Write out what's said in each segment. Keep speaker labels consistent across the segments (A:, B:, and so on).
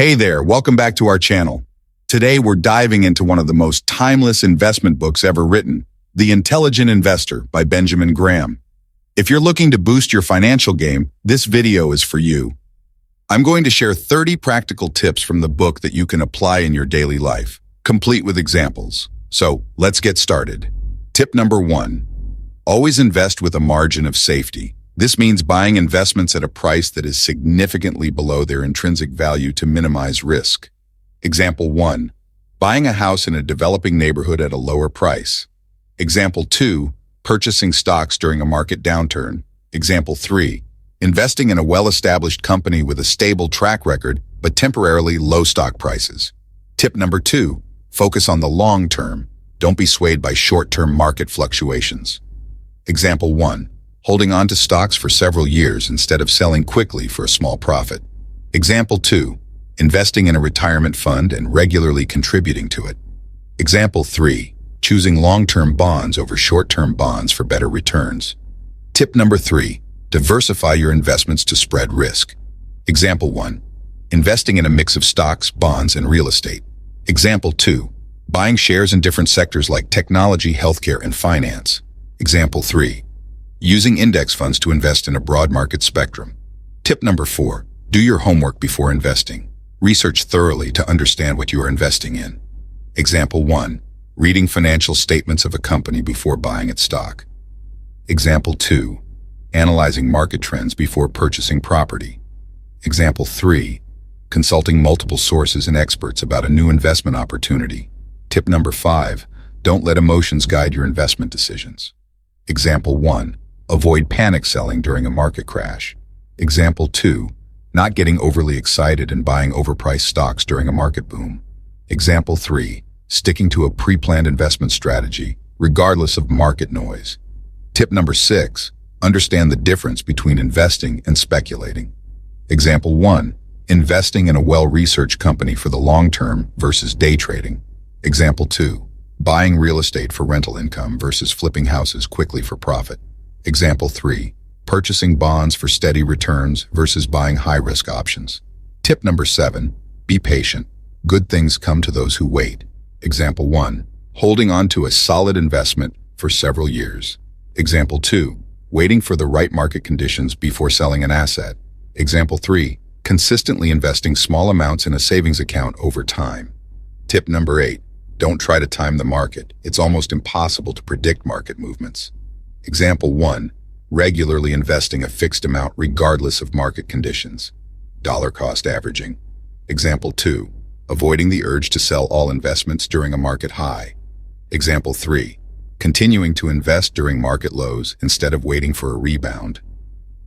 A: Hey there, welcome back to our channel. Today we're diving into one of the most timeless investment books ever written, The Intelligent Investor by Benjamin Graham. If you're looking to boost your financial game, this video is for you. I'm going to share 30 practical tips from the book that you can apply in your daily life, complete with examples. So let's get started. Tip number 1. Always invest with a margin of safety. This means buying investments at a price that is significantly below their intrinsic value to minimize risk. Example 1. Buying a house in a developing neighborhood at a lower price. Example 2. Purchasing stocks during a market downturn. Example 3. Investing in a well-established company with a stable track record but temporarily low stock prices. Tip number 2. Focus on the long term. Don't be swayed by short-term market fluctuations. Example 1. Holding on to stocks for several years instead of selling quickly for a small profit. Example 2. Investing in a retirement fund and regularly contributing to it. Example 3. Choosing long-term bonds over short-term bonds for better returns. Tip number 3. Diversify your investments to spread risk. Example 1. Investing in a mix of stocks, bonds, and real estate. Example 2. Buying shares in different sectors like technology, healthcare, and finance. Example 3. Using index funds to invest in a broad market spectrum. Tip number 4. Do your homework before investing. Research thoroughly to understand what you are investing in. Example 1. Reading financial statements of a company before buying its stock. Example 2. Analyzing market trends before purchasing property. Example 3. Consulting multiple sources and experts about a new investment opportunity. Tip number 5. Don't let emotions guide your investment decisions. Example 1. Avoid panic selling during a market crash. Example 2. Not getting overly excited and buying overpriced stocks during a market boom. Example 3. Sticking to a pre-planned investment strategy, regardless of market noise. Tip number 6. Understand the difference between investing and speculating. Example 1. Investing in a well-researched company for the long term versus day trading. Example 2. Buying real estate for rental income versus flipping houses quickly for profit. Example 3. Purchasing bonds for steady returns versus buying high-risk options. Tip number 7. Be patient. Good things come to those who wait. Example 1. Holding on to a solid investment for several years. Example 2. Waiting for the right market conditions before selling an asset. Example 3. Consistently investing small amounts in a savings account over time. Tip number 8. Don't try to time the market. It's almost impossible to predict market movements. Example 1. Regularly investing a fixed amount regardless of market conditions. Dollar cost averaging. Example 2. Avoiding the urge to sell all investments during a market high. Example 3. Continuing to invest during market lows instead of waiting for a rebound.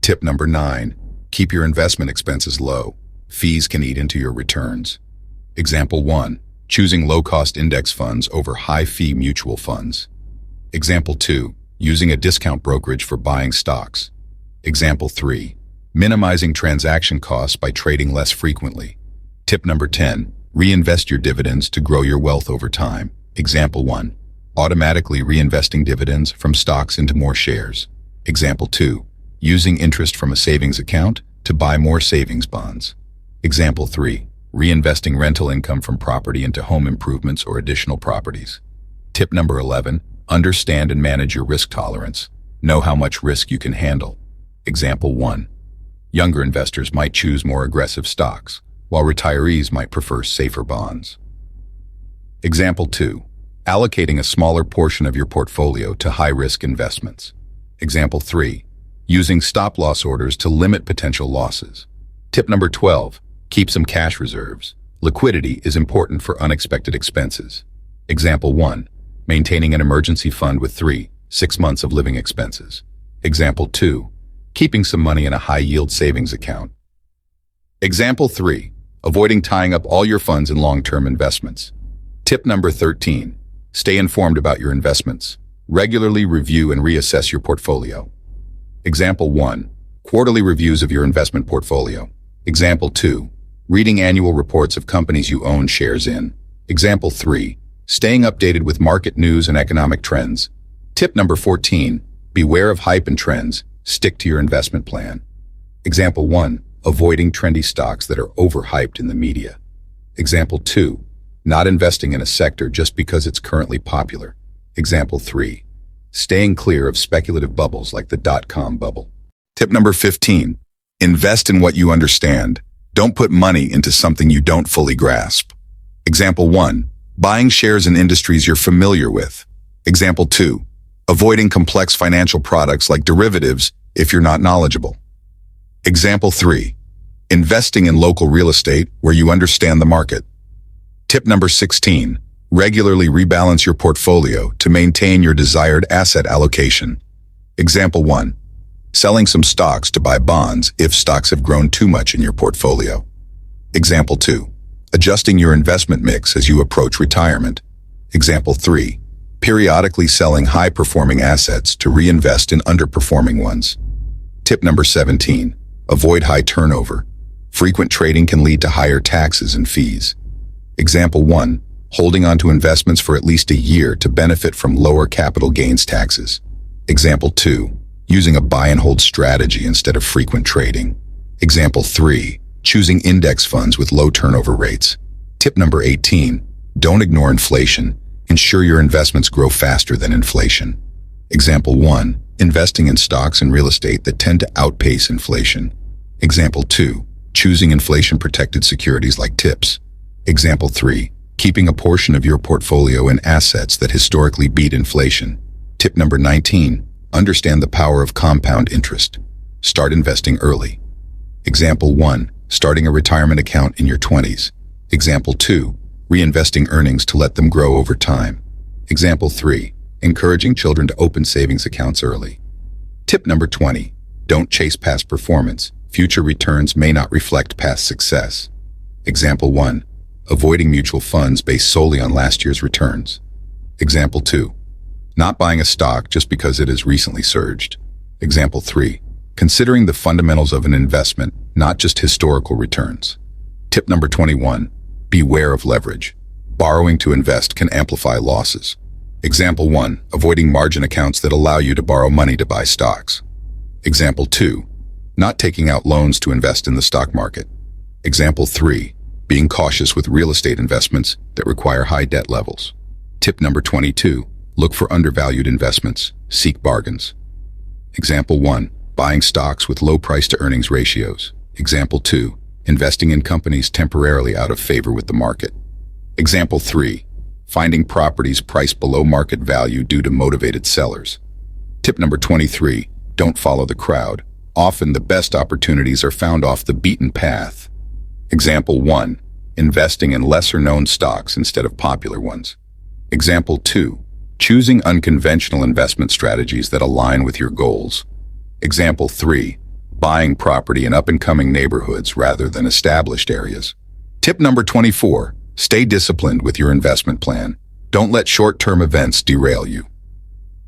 A: Tip number 9. Keep your investment expenses low. Fees can eat into your returns. Example 1. Choosing low-cost index funds over high-fee mutual funds. Example 2. Using a discount brokerage for buying stocks. Example 3. Minimizing transaction costs by trading less frequently. Tip number 10. Reinvest your dividends to grow your wealth over time. Example 1. Automatically reinvesting dividends from stocks into more shares. Example 2. Using interest from a savings account to buy more savings bonds. Example 3. Reinvesting rental income from property into home improvements or additional properties. Tip number 11. Understand and manage your risk tolerance. Know how much risk you can handle. Example 1. Younger investors might choose more aggressive stocks, while retirees might prefer safer bonds. Example 2. Allocating a smaller portion of your portfolio to high-risk investments. Example 3. Using stop-loss orders to limit potential losses. Tip number 12. Keep some cash reserves. Liquidity is important for unexpected expenses. Example 1. Maintaining an emergency fund with 3-6 months of living expenses. Example 2. Keeping some money in a high-yield savings account. Example 3. Avoiding tying up all your funds in long-term investments. Tip number 13. Stay informed about your investments. Regularly review and reassess your portfolio. Example 1. Quarterly reviews of your investment portfolio. Example 2. Reading annual reports of companies you own shares in. Example 3. Staying updated with market news and economic trends. Tip number 14. Beware of hype and trends. Stick to your investment plan. Example 1. Avoiding trendy stocks that are overhyped in the media. Example 2. Not investing in a sector just because it's currently popular. Example 3. Staying clear of speculative bubbles like the dot-com bubble. Tip number 15. Invest in what you understand. Don't put money into something you don't fully grasp. Example 1. Buying shares in industries you're familiar with. Example 2. Avoiding complex financial products like derivatives if you're not knowledgeable. Example 3. Investing in local real estate where you understand the market. Tip number 16. Regularly rebalance your portfolio to maintain your desired asset allocation. Example 1. Selling some stocks to buy bonds if stocks have grown too much in your portfolio. Example 2. Adjusting your investment mix as you approach retirement. Example 3. Periodically selling high-performing assets to reinvest in underperforming ones. Tip number 17. Avoid high turnover. Frequent trading can lead to higher taxes and fees. Example 1. Holding onto investments for at least a year to benefit from lower capital gains taxes. Example 2. Using a buy and hold strategy instead of frequent trading. Example 3. Choosing index funds with low turnover rates. Tip number 18. Don't ignore inflation. Ensure your investments grow faster than inflation. Example 1. Investing in stocks and real estate that tend to outpace inflation. Example 2. Choosing inflation-protected securities like TIPS. Example 3. Keeping a portion of your portfolio in assets that historically beat inflation. Tip number 19. Understand the power of compound interest. Start investing early. Example 1. Starting a retirement account in your 20s. Example 2. Reinvesting earnings to let them grow over time. Example 3. Encouraging children to open savings accounts early. Tip number 20. Don't chase past performance. Future returns may not reflect past success. Example 1. Avoiding mutual funds based solely on last year's returns. Example 2. Not buying a stock just because it has recently surged. Example 3. Considering the fundamentals of an investment, not just historical returns. Tip number 21. Beware of leverage. Borrowing to invest can amplify losses. Example 1. Avoiding margin accounts that allow you to borrow money to buy stocks. Example 2. Not taking out loans to invest in the stock market. Example 3. Being cautious with real estate investments that require high debt levels. Tip number 22. Look for undervalued investments. Seek bargains. Example 1. Buying stocks with low price-to-earnings ratios. Example 2. Investing in companies temporarily out of favor with the market. Example 3. Finding properties priced below market value due to motivated sellers. Tip number 23. Don't follow the crowd. Often the best opportunities are found off the beaten path. Example 1. Investing in lesser-known stocks instead of popular ones. Example 2. Choosing unconventional investment strategies that align with your goals. Example 3. Buying property in up-and-coming neighborhoods rather than established areas. Tip number 24. Stay disciplined with your investment plan. Don't let short-term events derail you.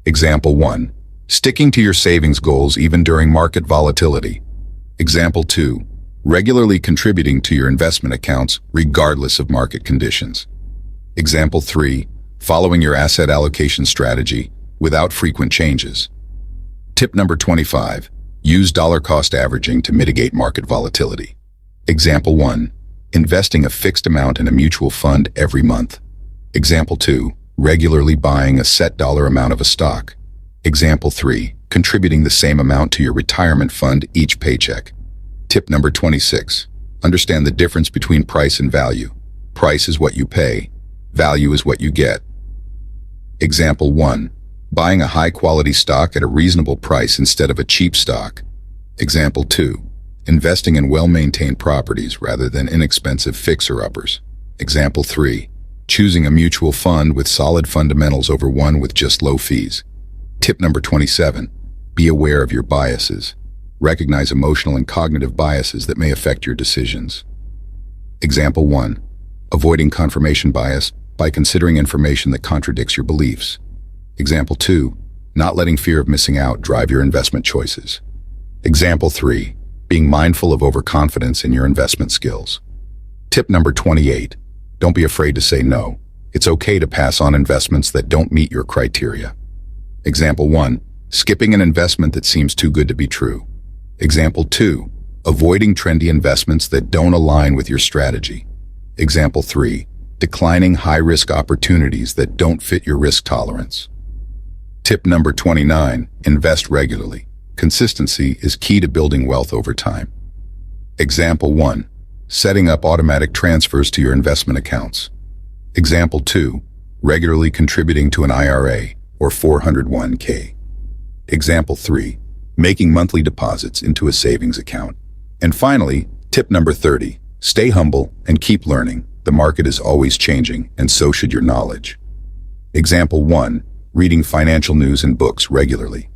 A: Example 1. Sticking to your savings goals even during market volatility. Example 2. Regularly contributing to your investment accounts regardless of market conditions. Example 3. Following your asset allocation strategy without frequent changes. Tip number 25. Use dollar-cost averaging to mitigate market volatility. Example 1. Investing a fixed amount in a mutual fund every month. Example 2. Regularly buying a set dollar amount of a stock. Example 3. Contributing the same amount to your retirement fund each paycheck. Tip number 26. Understand the difference between price and value. Price is what you pay. Value is what you get. Example 1. Buying a high-quality stock at a reasonable price instead of a cheap stock. Example 2. Investing in well-maintained properties rather than inexpensive fixer-uppers. Example 3. Choosing a mutual fund with solid fundamentals over one with just low fees. Tip number 27. Be aware of your biases. Recognize emotional and cognitive biases that may affect your decisions. Example 1. Avoiding confirmation bias by considering information that contradicts your beliefs. Example 2. Not letting fear of missing out drive your investment choices. Example 3. Being mindful of overconfidence in your investment skills. Tip number 28. Don't be afraid to say no. It's okay to pass on investments that don't meet your criteria. Example 1. Skipping an investment that seems too good to be true. Example 2. Avoiding trendy investments that don't align with your strategy. Example 3. Declining high-risk opportunities that don't fit your risk tolerance. Tip number 29. Invest regularly. Consistency is key to building wealth over time. Example 1. Setting up automatic transfers to your investment accounts. Example 2. Regularly contributing to an IRA or 401k. Example 3. Making monthly deposits into a savings account. And finally, tip number 30. Stay humble and keep learning. The market is always changing, and so should your knowledge. Example 1. Reading financial news and books regularly.